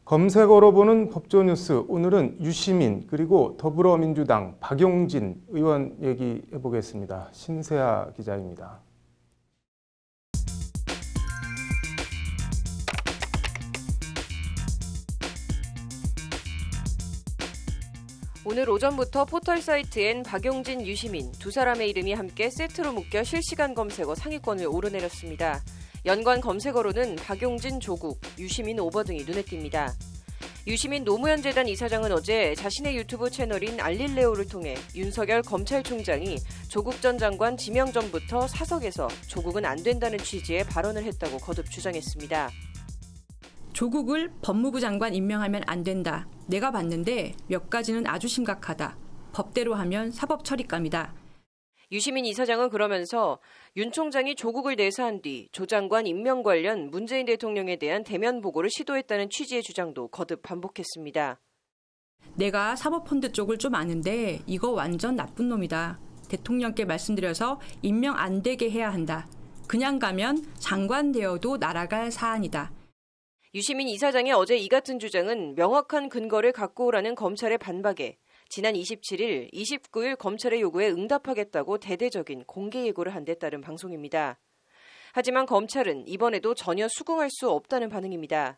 검색어로 보는 법조뉴스, 오늘은 유시민 그리고 더불어민주당 박용진 의원 얘기해 보겠습니다. 신세아 기자입니다. 오늘 오전부터 포털 사이트엔 박용진, 유시민 두 사람의 이름이 함께 세트로 묶여 실시간 검색어 상위권을 오르내렸습니다. 연관 검색어로는 박용진 조국, 유시민 오버 등이 눈에 띕니다. 유시민 노무현재단 이사장은 어제 자신의 유튜브 채널인 알릴레오를 통해 윤석열 검찰총장이 조국 전 장관 지명 전부터 사석에서 조국은 안 된다는 취지의 발언을 했다고 거듭 주장했습니다. 조국을 법무부 장관 임명하면 안 된다. 내가 봤는데 몇 가지는 아주 심각하다. 법대로 하면 사법 처리감이다. 유시민 이사장은 그러면서 윤 총장이 조국을 내사한 뒤 조 장관 임명 관련 문재인 대통령에 대한 대면 보고를 시도했다는 취지의 주장도 거듭 반복했습니다. 내가 사법펀드 쪽을 좀 아는데 이거 완전 나쁜 놈이다. 대통령께 말씀드려서 임명 안 되게 해야 한다. 그냥 가면 장관 되어도 날아갈 사안이다. 유시민 이사장의 어제 이 같은 주장은 명확한 근거를 갖고 오라는 검찰의 반박에 지난 27일, 29일 검찰의 요구에 응답하겠다고 대대적인 공개 예고를 한 데 따른 방송입니다. 하지만 검찰은 이번에도 전혀 수긍할 수 없다는 반응입니다.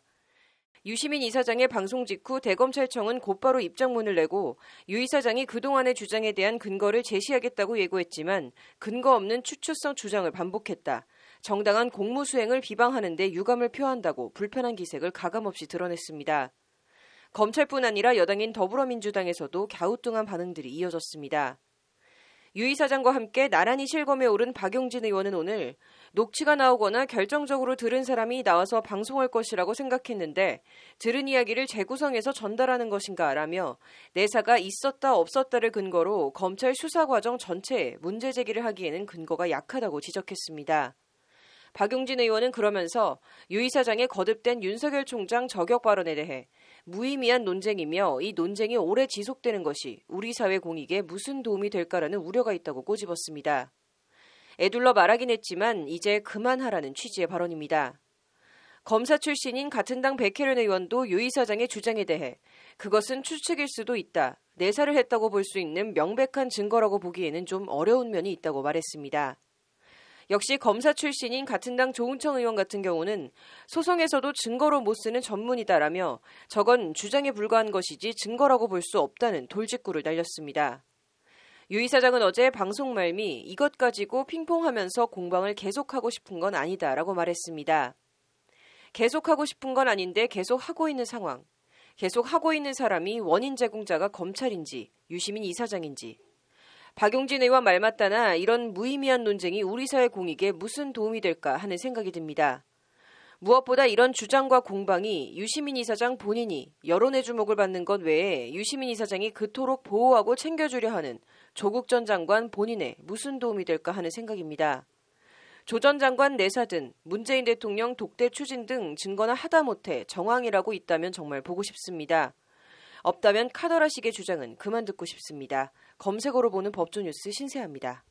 유시민 이사장의 방송 직후 대검찰청은 곧바로 입장문을 내고 유 이사장이 그동안의 주장에 대한 근거를 제시하겠다고 예고했지만 근거 없는 추측성 주장을 반복했다. 정당한 공무수행을 비방하는 데 유감을 표한다고 불편한 기색을 가감없이 드러냈습니다. 검찰뿐 아니라 여당인 더불어민주당에서도 갸우뚱한 반응들이 이어졌습니다. 유 이사장과 함께 나란히 실검에 오른 박용진 의원은 오늘 녹취가 나오거나 결정적으로 들은 사람이 나와서 방송할 것이라고 생각했는데 들은 이야기를 재구성해서 전달하는 것인가 라며 내사가 있었다 없었다를 근거로 검찰 수사 과정 전체에 문제 제기를 하기에는 근거가 약하다고 지적했습니다. 박용진 의원은 그러면서 유 이사장의 거듭된 윤석열 총장 저격 발언에 대해 무의미한 논쟁이며 이 논쟁이 오래 지속되는 것이 우리 사회 공익에 무슨 도움이 될까라는 우려가 있다고 꼬집었습니다. 애둘러 말하긴 했지만 이제 그만하라는 취지의 발언입니다. 검사 출신인 같은 당 백혜련 의원도 유 이사장의 주장에 대해 그것은 추측일 수도 있다. 내사를 했다고 볼 수 있는 명백한 증거라고 보기에는 좀 어려운 면이 있다고 말했습니다. 역시 검사 출신인 같은 당 조은청 의원 같은 경우는 소송에서도 증거로 못 쓰는 전문이다라며 저건 주장에 불과한 것이지 증거라고 볼 수 없다는 돌직구를 날렸습니다. 유 이사장은 어제 방송 말미 이것 가지고 핑퐁하면서 공방을 계속하고 싶은 건 아니다라고 말했습니다. 계속하고 싶은 건 아닌데 계속하고 있는 상황, 계속하고 있는 사람이 원인 제공자가 검찰인지 유시민 이사장인지 박용진 의원 말 맞다나 이런 무의미한 논쟁이 우리 사회 공익에 무슨 도움이 될까 하는 생각이 듭니다. 무엇보다 이런 주장과 공방이 유시민 이사장 본인이 여론의 주목을 받는 것 외에 유시민 이사장이 그토록 보호하고 챙겨주려 하는 조국 전 장관 본인에 무슨 도움이 될까 하는 생각입니다. 조 전 장관 내사든 문재인 대통령 독대 추진 등 증거나 하다못해 정황이라고 있다면 정말 보고 싶습니다. 없다면 카더라식의 주장은 그만 듣고 싶습니다. 검색어로 보는 법조뉴스 신세아입니다.